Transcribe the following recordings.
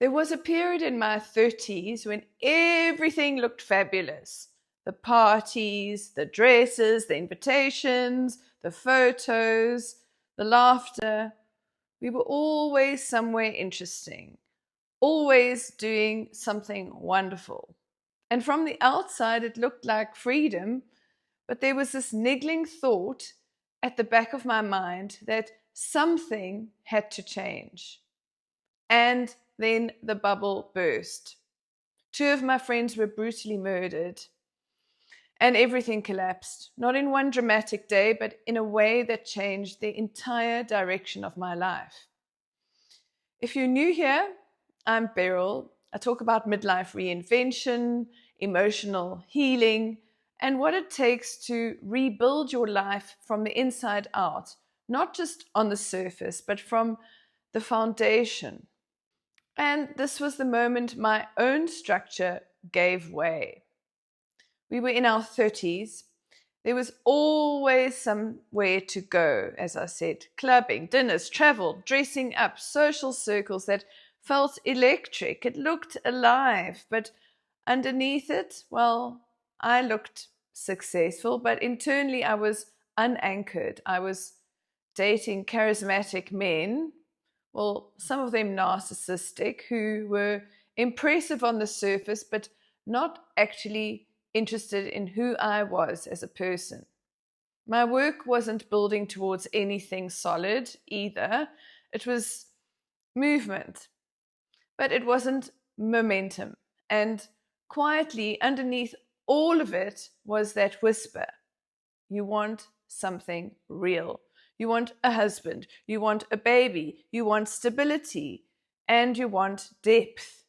There was a period in my 30s when everything looked fabulous. The parties, the dresses, the invitations, the photos, the laughter. We were always somewhere interesting, always doing something wonderful. And from the outside, it looked like freedom, but there was this niggling thought at the back of my mind that something had to change. And then the bubble burst. Two of my friends were brutally murdered, and everything collapsed. Not in one dramatic day, but in a way that changed the entire direction of my life. If you're new here, I'm Beryl. I talk about midlife reinvention, emotional healing, and what it takes to rebuild your life from the inside out, not just on the surface, but from the foundation. And this was the moment my own structure gave way. We were in our 30s. There was always somewhere to go, as I said. Clubbing, dinners, travel, dressing up, social circles that felt electric. It looked alive, but underneath it, well, I looked successful, but internally I was unanchored. I was dating charismatic men, well, some of them narcissistic, who were impressive on the surface, but not actually interested in who I was as a person. My work wasn't building towards anything solid either. It was movement, but it wasn't momentum. And quietly underneath all of it was that whisper. You want something real. You want a husband, you want a baby, you want stability, and you want depth.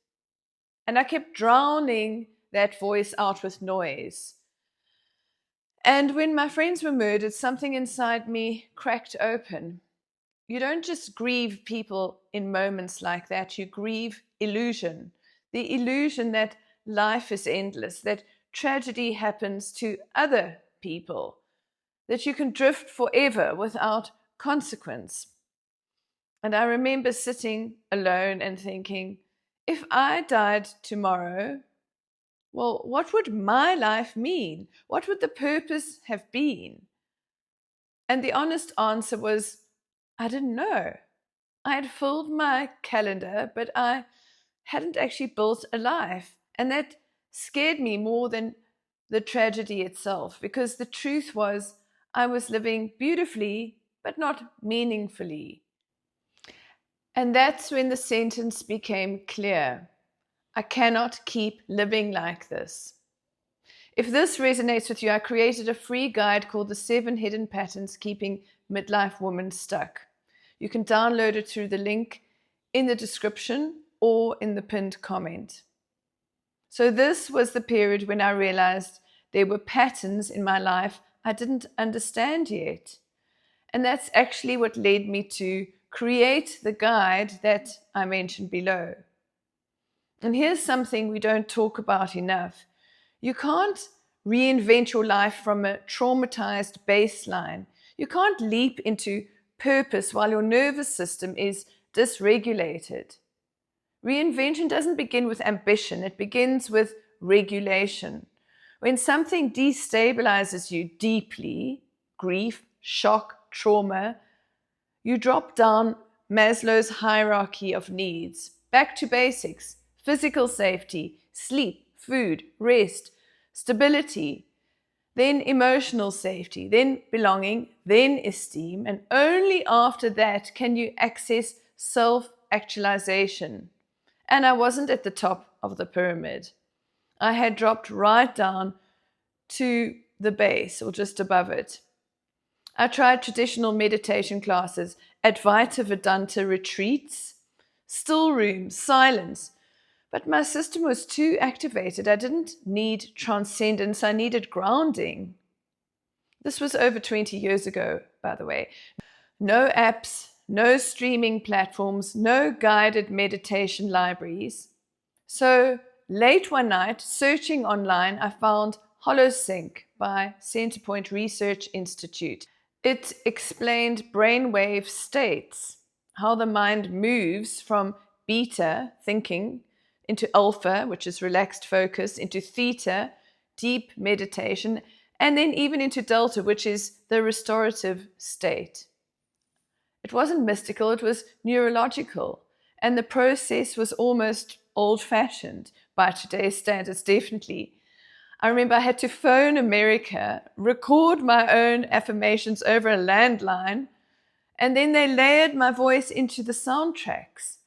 And I kept drowning that voice out with noise. And when my friends were murdered, something inside me cracked open. You don't just grieve people in moments like that, you grieve illusion. The illusion that life is endless, that tragedy happens to other people, that you can drift forever without consequence. And I remember sitting alone and thinking, if I died tomorrow, well, what would my life mean? What would the purpose have been? And the honest answer was, I didn't know. I had filled my calendar, but I hadn't actually built a life. And that scared me more than the tragedy itself, because the truth was I was living beautifully, but not meaningfully. And that's when the sentence became clear. I cannot keep living like this. If this resonates with you, I created a free guide called The 7 Hidden Patterns Keeping Midlife Women Stuck. You can download it through the link in the description or in the pinned comment. So this was the period when I realized there were patterns in my life I didn't understand yet. And that's actually what led me to create the guide that I mentioned below. And here's something we don't talk about enough. You can't reinvent your life from a traumatized baseline. You can't leap into purpose while your nervous system is dysregulated. Reinvention doesn't begin with ambition, it begins with regulation. When something destabilizes you deeply, grief, shock, trauma, you drop down Maslow's hierarchy of needs, back to basics, physical safety, sleep, food, rest, stability, then emotional safety, then belonging, then esteem, and only after that can you access self-actualization. And I wasn't at the top of the pyramid. I had dropped right down to the base or just above it. I tried traditional meditation classes, Advaita Vedanta retreats, still rooms, silence. But my system was too activated. I didn't need transcendence, I needed grounding. This was over 20 years ago, by the way. No apps, no streaming platforms, no guided meditation libraries. So late one night, searching online, I found HoloSync by Centerpoint Research Institute. It explained brainwave states, how the mind moves from beta, thinking, into alpha, which is relaxed focus, into theta, deep meditation, and then even into delta, which is the restorative state. It wasn't mystical, it was neurological. And the process was almost old-fashioned by today's standards, definitely. I remember I had to phone America, record my own affirmations over a landline, and then they layered my voice into the soundtracks.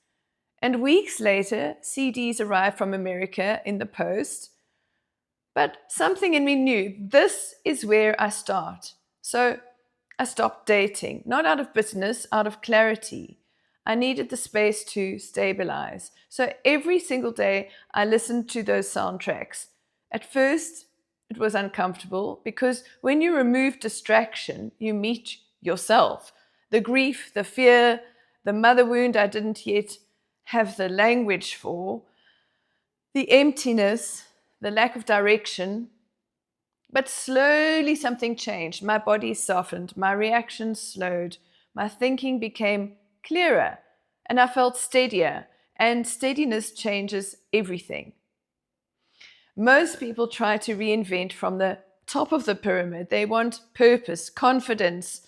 And weeks later, CDs arrived from America in the post. But something in me knew this is where I start. So I stopped dating, not out of bitterness, out of clarity. I needed the space to stabilize. So every single day, I listened to those soundtracks. At first, it was uncomfortable because when you remove distraction, you meet yourself. The grief, the fear, the mother wound I didn't yet have the language for, the emptiness, the lack of direction. But slowly something changed. My body softened, my reactions slowed, my thinking became clearer, and I felt steadier. And steadiness changes everything. Most people try to reinvent from the top of the pyramid. They want purpose, confidence,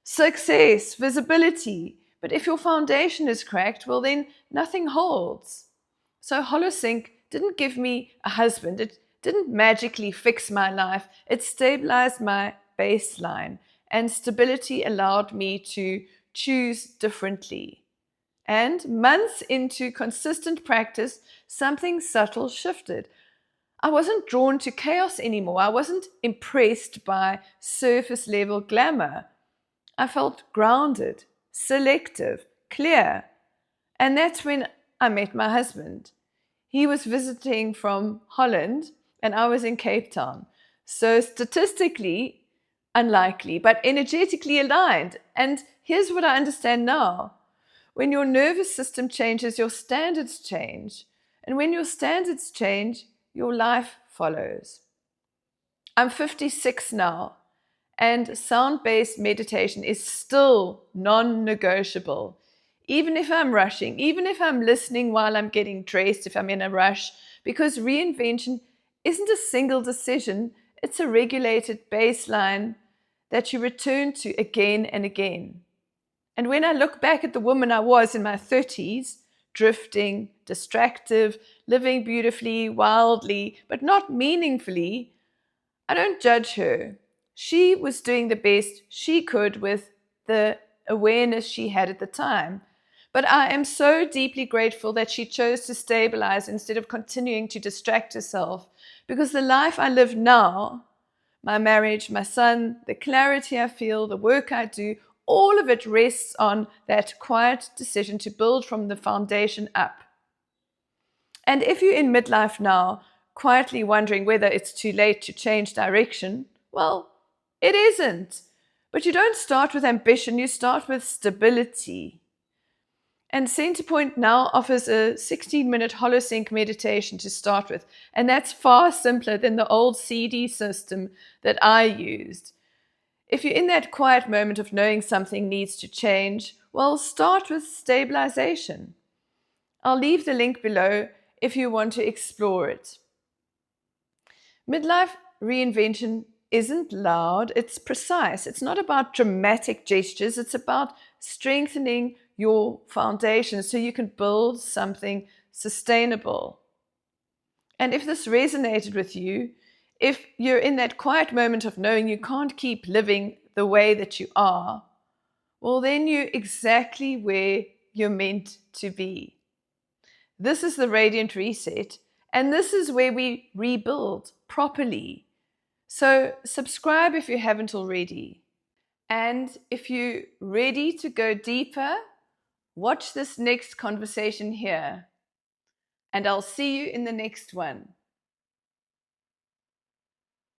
success, visibility. But if your foundation is cracked, well, then nothing holds. So HoloSync didn't give me a husband. It didn't magically fix my life. It stabilized my baseline, and stability allowed me to choose differently. And months into consistent practice, something subtle shifted. I wasn't drawn to chaos anymore. I wasn't impressed by surface level glamour. I felt grounded, selective, clear. And that's when I met my husband. He was visiting from Holland and I was in Cape Town. So statistically unlikely, but energetically aligned. And here's what I understand now. When your nervous system changes, your standards change. And when your standards change, your life follows. I'm 56 now, and sound-based meditation is still non-negotiable. Even if I'm rushing, even if I'm listening while I'm getting dressed, if I'm in a rush, because reinvention isn't a single decision, it's a regulated baseline that you return to again and again. And when I look back at the woman I was in my 30s, drifting, distractive, living beautifully, wildly, but not meaningfully, I don't judge her. She was doing the best she could with the awareness she had at the time. But I am so deeply grateful that she chose to stabilize instead of continuing to distract herself, because the life I live now, my marriage, my son, the clarity I feel, the work I do, all of it rests on that quiet decision to build from the foundation up. And if you're in midlife now, quietly wondering whether it's too late to change direction, well, it isn't. But you don't start with ambition, you start with stability. And Centerpoint now offers a 16-minute HoloSync meditation to start with. And that's far simpler than the old CD system that I used. If you're in that quiet moment of knowing something needs to change, well, start with stabilization. I'll leave the link below if you want to explore it. Midlife reinvention isn't loud, it's precise. It's not about dramatic gestures, it's about strengthening your foundation so you can build something sustainable. And if this resonated with you, if you're in that quiet moment of knowing you can't keep living the way that you are, well, then you're exactly where you're meant to be. This is the Radiant Reset, and this is where we rebuild properly. So subscribe if you haven't already. And if you're ready to go deeper, watch this next conversation here. And I'll see you in the next one.